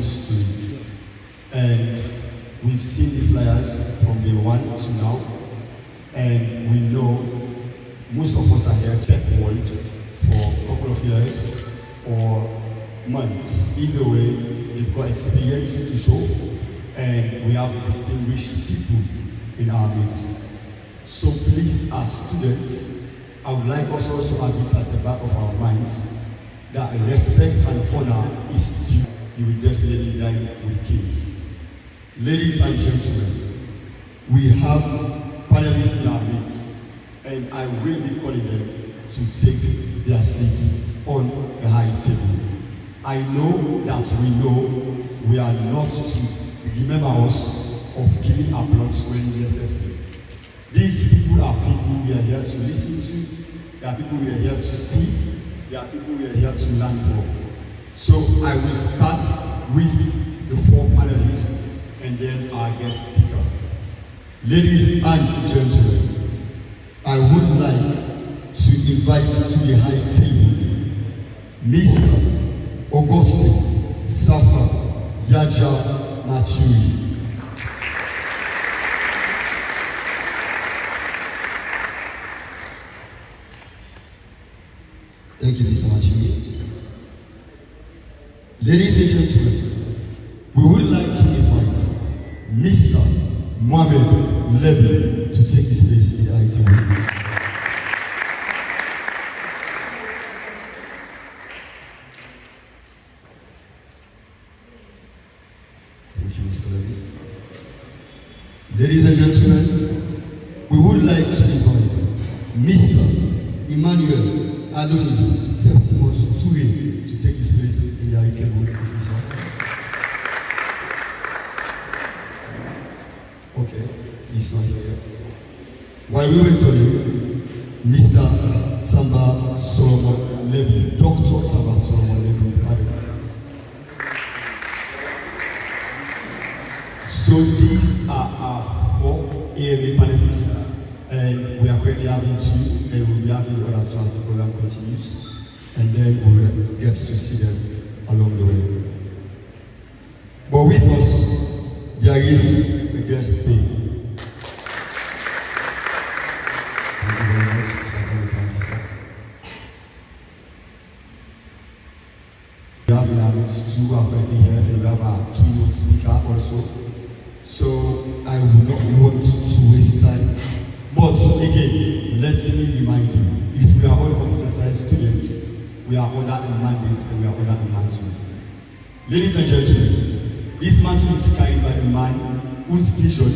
used to it. And we've seen the flyers from day one to now, and we know most of us are here tech world for a couple of years or months. Either way, we've got experience to show, and we have distinguished people in our midst. So please, as students, I would like us all to have it at the back of our minds that respect and honor is due. You will definitely dine with kings. Ladies and gentlemen, we have panelists in our midst, and I will be calling them to take their seats on the high table. I know that we are not to remember us of giving applause when necessary. These people are people we are here to listen to. They are people we are here to see. They are people we are here to learn from. So I will start with the four panelists and then our guest speaker. Ladies and gentlemen, I would like to invite to the high table Mr. Augustine Safa Yaja Maturi. Thank you, Mr. Maturi. Ladies and gentlemen, we would like to invite Mr. Mohamed Levy to take his place in the high table. Thank you, Mr. Levy. Ladies and gentlemen, we would like to invite Mr. Emmanuel Adonis Septimus Touye to take his place in the high table. Okay, he's not here yet. While we wait on him, Mr. Tamba Solomon Levy, Dr. Tamba Solomon Levy. So these are our four AMA panelists, and we are currently having two, and we'll be having the other two as the program continues, and then we'll get to see them along the way. But with us, there is a guest thing. Thank you very much. We have in our midst two are already here, and we have our keynote speaker also. So I will not want to waste time. But again, let me remind you, if we are all computer science students, we are under a mandate and we are under a mantle. Ladies and gentlemen, this mantle is carried by a man whose vision,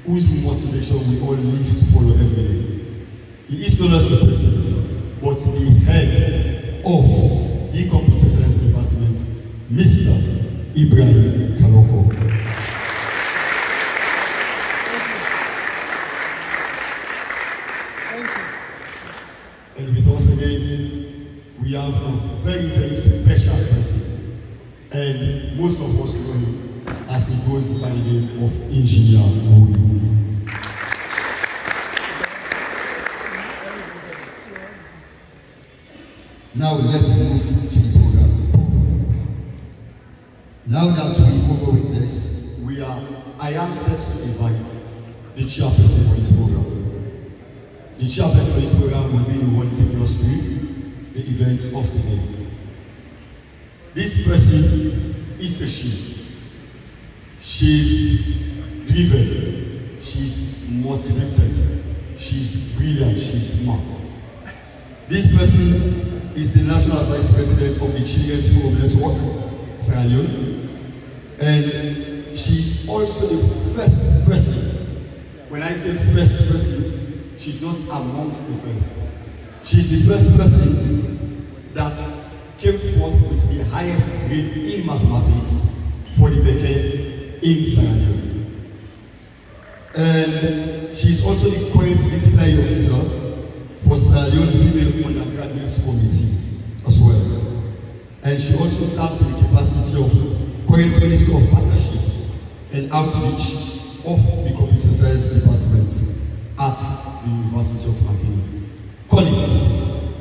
whose motivation we all live to follow every day. He is not just a person, but the head of the computer science department, Mr. Ibrahim Kaloko. And with us again, we have a very, very special person. And most of us know him as he goes by the name of Engineer Moody. Now let's move to the program. Now that we over with this, I am set to invite the chairperson for this program. The chairperson for this program will be the one taking us through the events of the day. This person is a she. She's driven, she's motivated, she's brilliant, she's smart. This person is the National Vice President of the Children's Forum Network, Sierra Leone, and she's also the first person. When I say first person, she's not amongst the first. She's the first person that came forth with the highest grade in mathematics for the Beke in Sierra Leone. And she's also the current disciplinary officer for Sierra Leone Female Undergraduate Committee as well. And she also serves in the capacity of current Minister of Partnership and Outreach of the Computer Science Department at the University of Makeni. Colleagues,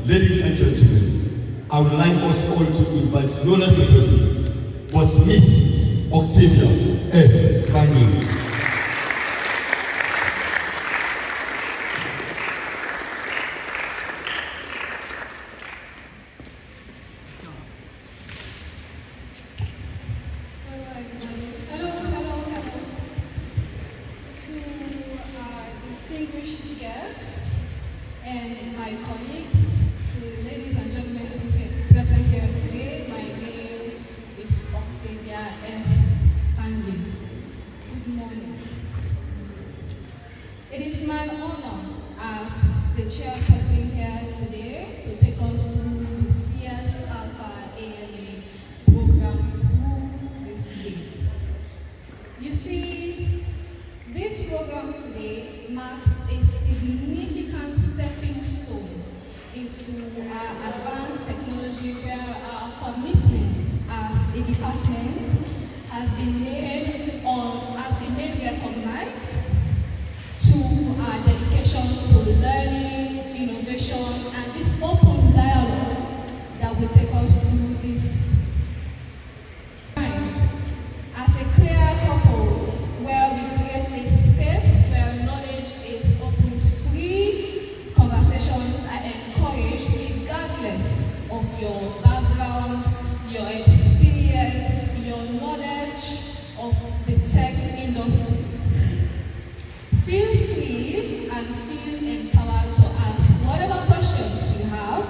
ladies and gentlemen, I would like us all to invite no less a person was Miss Octavia S. Banning. Distinguished guests and my colleagues, to ladies and gentlemen present here today, my name is Octavia S. Pangin. Good morning. It is my honor as the chairperson here today to take us through the CS Alpha AMA program through this day. You see, this program today marks a significant stepping stone into our advanced technology, where our commitment as a department has been made recognized to our dedication to learning, innovation, and this open dialogue that will take us through this. As a clear purpose, where we create a space where knowledge is opened free, conversations are encouraged regardless of your background, your experience, your knowledge of the tech industry. Feel free and feel empowered to ask whatever questions you have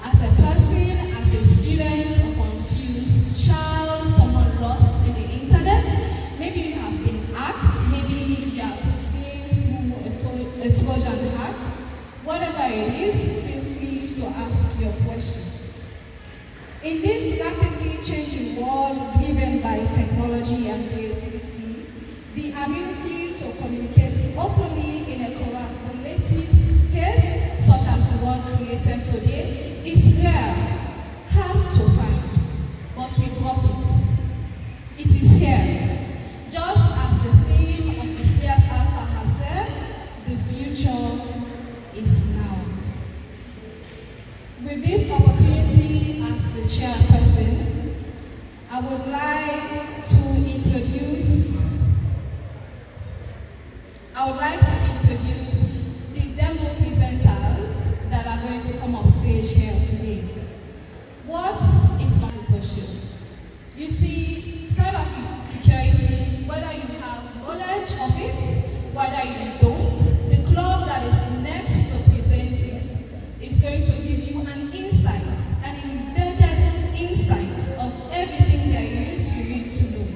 as a person, as a student, a confused child, someone lost in the internet. Maybe you have been hacked, maybe you have been through a Trojan hack. Whatever it is, feel free to ask your questions. In this rapidly changing world driven by technology and creativity, the ability to communicate openly in a collaborative space such as the one created today is rare, hard to find, but we brought it. It is here. Just as the theme of the CS Alpha has said, the future is now. With this opportunity as the chairperson, I would like to introduce the demo presenters that are going to come up stage here today. What is my question? You see, cyber security, whether you have knowledge of it, whether you don't, the club that is next to present is going to give you an insight, an embedded insight of everything there is you need to know.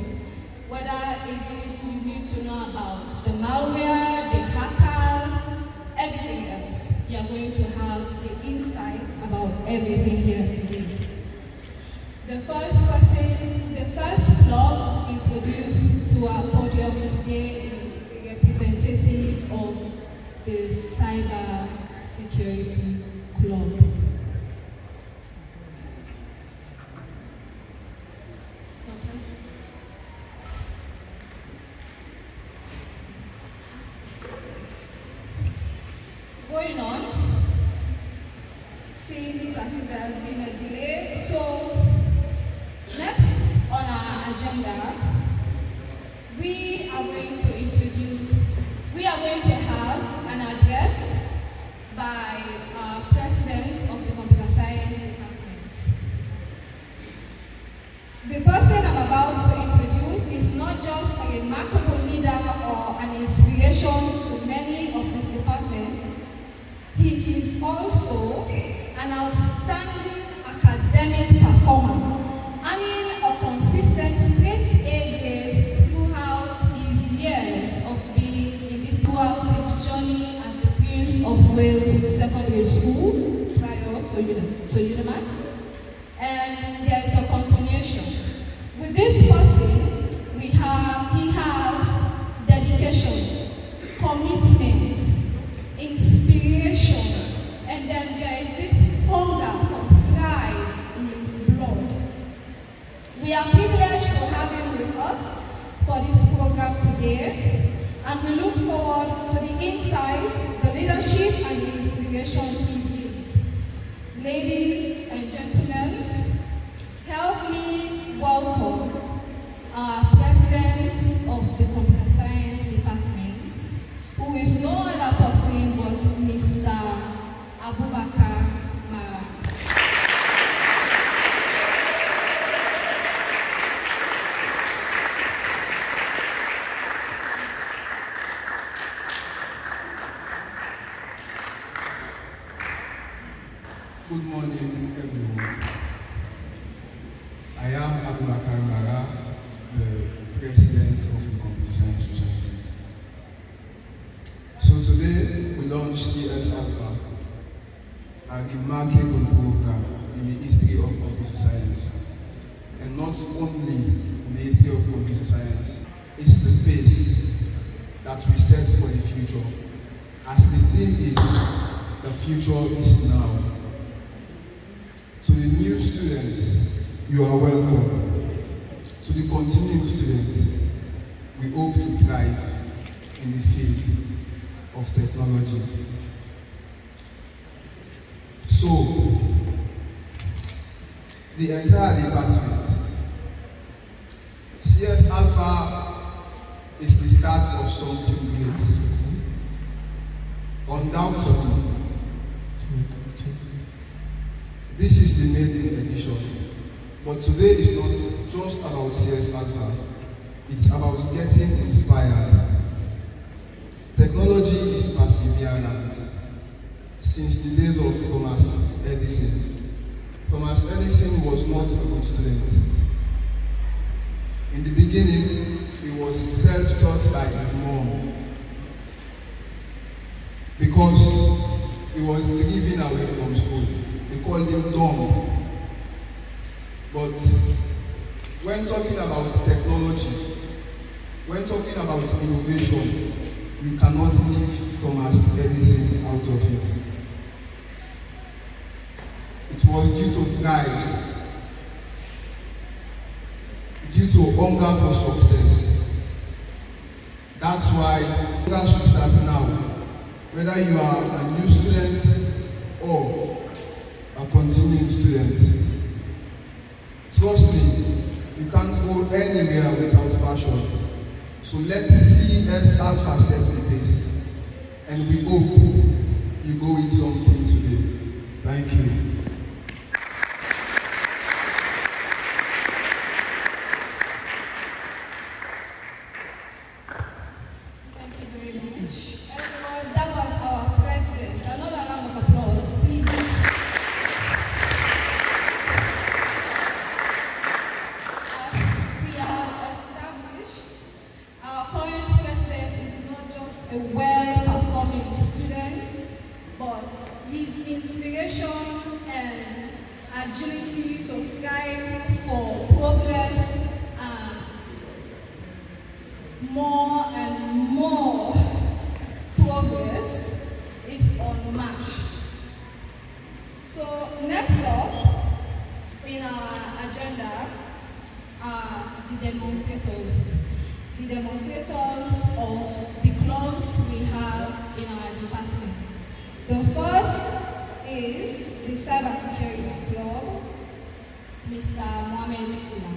Whether it is you need to know about the malware, the hackers, everything else, you are going to have the insight about everything here today. The first club introduced to our podium today is the representative of the Cyber Security Club. Going on, since there has been a delay, so next on our agenda, we are going to have an address by our president of the Computer Science Department. The person I'm about to introduce is not just a remarkable leader or an inspiration to many of this department. He is also an outstanding academic performer, earning a consistent straight A grade throughout his years of being in this throughout his journey at the Prince of Wales Secondary School prior to UNIMAC. And there is a continuation. With this person, he has dedication, commitment, inspiration, and then there is this hunger for thrive in his blood. We are privileged to have him with us for this program today, and we look forward to the insights, the leadership, and the inspiration he brings. Ladies and gentlemen, help me welcome Science Society. So today we launch CS Alpha, a remarkable program in the history of computer science. And not only in the history of computer science, it's the pace that we set for the future. As the theme is, the future is now. To the new students, you are welcome. To the continuing students, we hope to thrive in the field of technology. So, the entire department, CS Alpha is the start of something great. Undoubtedly, this is the maiden edition, but today is not just about CS Alpha, it's about getting inspired. Technology is perseverant. Since the days of Thomas Edison. Thomas Edison was not a good student. In the beginning, he was self-taught by his mom because he was living away from school. They called him dumb. But when talking about technology, when talking about innovation, you cannot leave Thomas Edison out of it. It was due to drives, due to hunger for success. That's why that should start now. Whether you are a new student or a continuing student. Trust me, you can't go anywhere without passion. So let's CS Alpha set the pace. And we hope you go with something today. Thank you. Thank you very much. Everyone, that was our president. Another round of applause, please. As we have established, our current president is not just a well-performing student, but his inspiration and agility to thrive for progress and more progress is unmatched. So next up in our agenda are the demonstrators. The demonstrators of the clubs we have in our department. The first is the Cybersecurity Club, Mr. Mohamed Sina.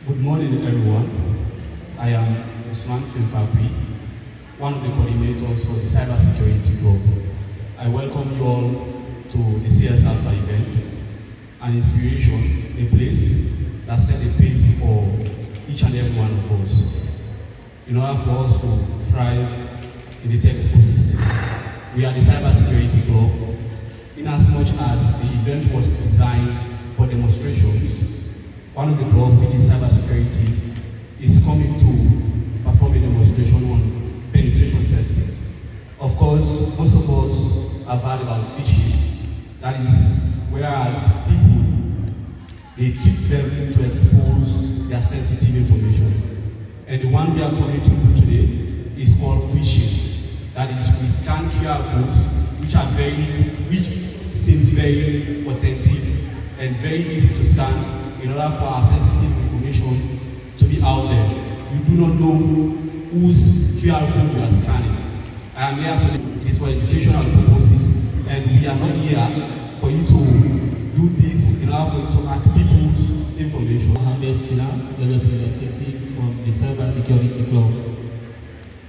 Good morning, everyone. I am Usman Filfakwi, one of the coordinators for the Cybersecurity Group. I welcome you all to the CS Alpha event, an inspiration, a place that set a pace for each and every one of us in order for us to thrive in the tech ecosystem. We are the Cybersecurity Group, in as much as the event was designed for demonstrations. One of the clubs, which is cybersecurity, is coming to perform a demonstration on penetration testing. Of course, most of us have heard about phishing. That is, whereas people, they trick them to expose their sensitive information. And the one we are coming to do today is called phishing. That is, we scan QR codes, which seems very authentic and very easy to scan, in order for our sensitive information to be out there. You do not know whose QR code you are scanning. I am here today, it is for educational purposes, and we are not here for you to do this in order for you to hack people's information. Mohamed Sina, the representative from the Cybersecurity Club.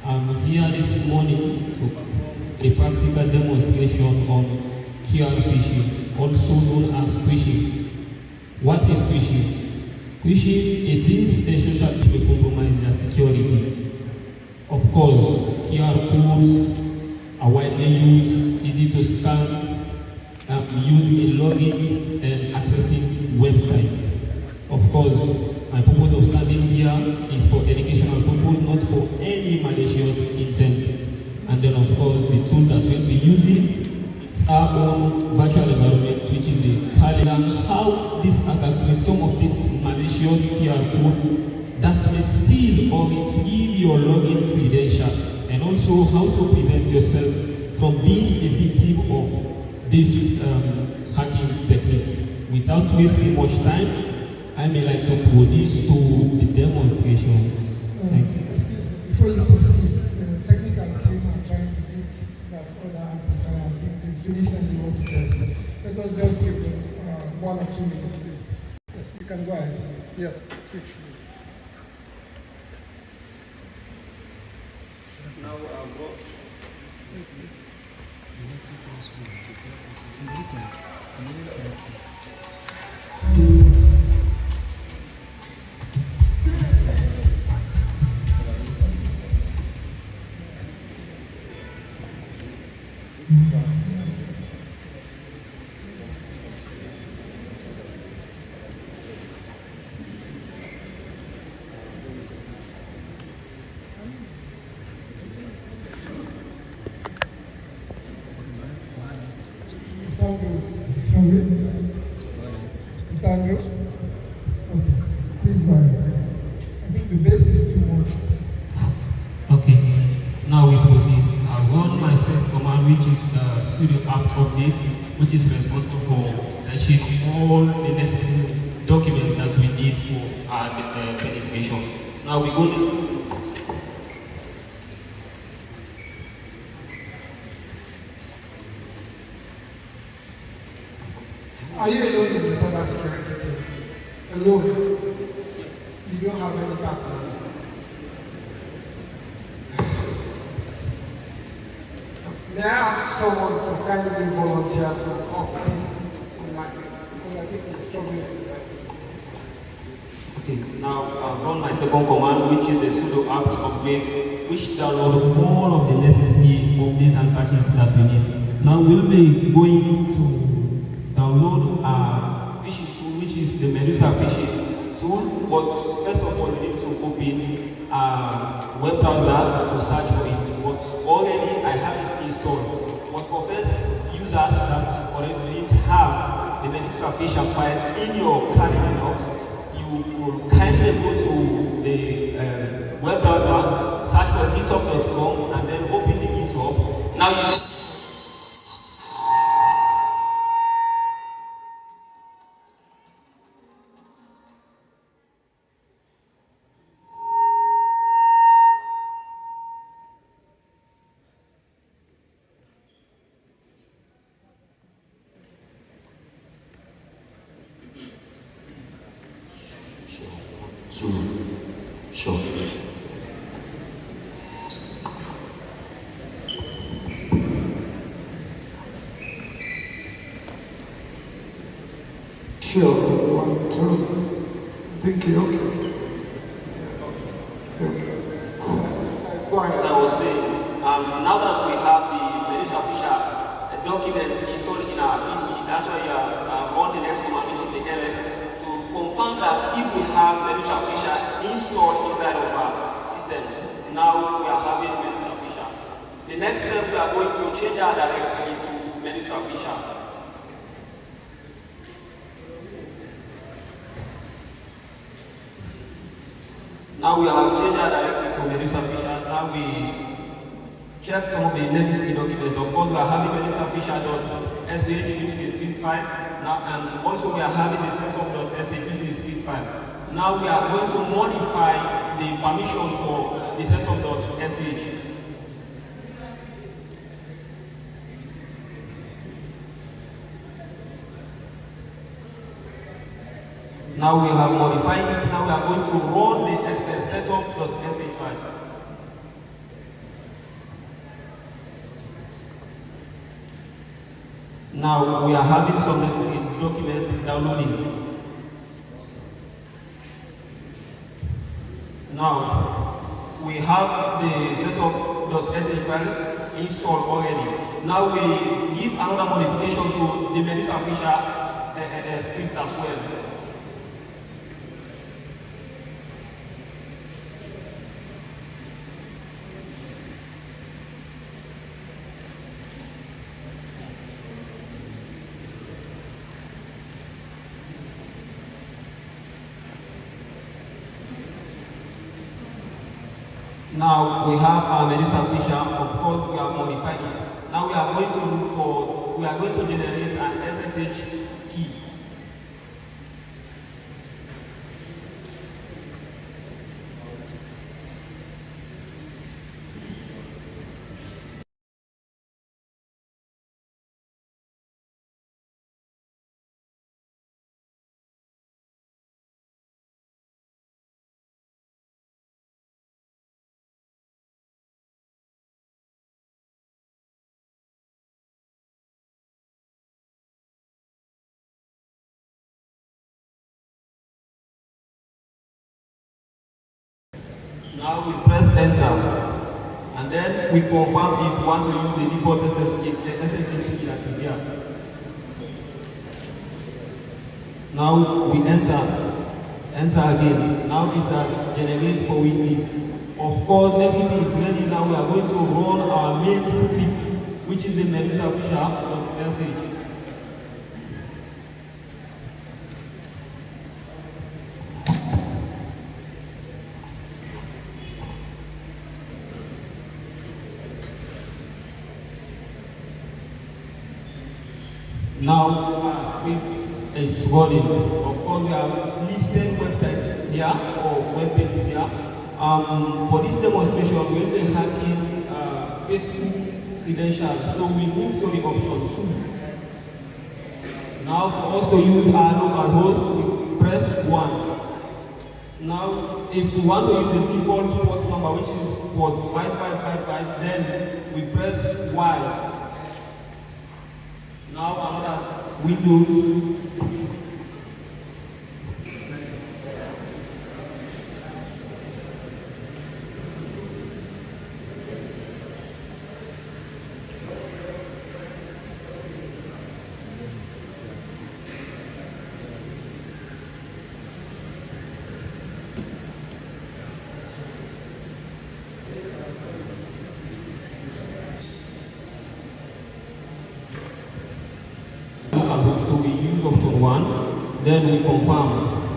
I'm here this morning to perform a practical demonstration on QR phishing, also known as phishing. What is phishing? Phishing, it is a social to compromise their security. Of course, QR codes are widely used, easy to scan, using in logins and accessing websites. Of course, my purpose of standing here is for educational purpose, not for any malicious intent. And then, of course, the tool that we'll be using is our own virtual environment, which is the calendar. How this attack with some of this malicious QR code that may steal or retrieve your login credential, and also how to prevent yourself from being a victim of this hacking technique. Without wasting much time, I may like to produce to the demonstration. Thank you. Excuse me, before you proceed, the technical team are trying to fix that other amplifier. I think they finished and they want to test it. Let us just give them 1 or 2 minutes, please. Yes, you can go ahead. Yes, switch, please. Now Mr. Andrew? Okay, please go ahead. I think the base is too much. Okay, now we proceed. I'll run my first command, which is the sudo apt update, which is responsible for achieving all the necessary documents that we need for our penetration. Now we're going to Are you alone in the cybersecurity team? Alone? You don't have any background? May I ask someone to kindly volunteer to please online? Because I think it's struggling with that. Okay, now I'll run my second command, which is the sudo apt update, which downloads all of the necessary updates and patches that we need. Now we'll be going to download our phishing tool, which is the Medusa phishing tool. But first of all, we need to open a web browser to search for it. But already I have it installed. But for first users that already didn't have the Medusa phishing file in your kernel Linux, you will kindly go to the web browser, search for github.com, and then open the GitHub. Now you Sure. Sure, 1, 2. Thank you, okay. Let's go ahead. As I was saying, now that we have the Medusa phishing document installed in our PC, that's why you are on the next command, which is the ls, to confirm that if we have Medusa phishing installed inside of our system, now we are having Medusa phishing. The next step, we are going to change our directory to Medusa phishing. Now we have changed our directory to Medusa phishing. Now we check some of the necessary documents. Of course, we are having Medusa phishing.sh, which is speed file. Now, and also we are having the setup.sh, which is speed file. Now we are going to modify the permission for the setup.sh. Now we have modified it. Now we are going to run the setup.sh file. Now we are having some necessary documents downloading. Now we have the setup.sh file installed already. Now we give another modification to the Melissa Fisher scripts as well. Now we have our Melissa Fisher. Of course, we have modified it. Now we are going to generate an SSH key. Now we press enter, and then we confirm if we want to use the default SSH key that is here. Now we enter again. Now it has generated for witness. Of course, everything is ready. Now we are going to run our main script, which is the Melissa Fisher.sh. Now our script is running. Of course, we have listed websites here or web pages here. For this demonstration, we will be hacking Facebook credentials. So we move to the option 2. Now for us to use our local host, we press 1. Now if we want to use the default port number, which is port 5555, then we press Y. Now another Windows. So we use option 1, then we confirm.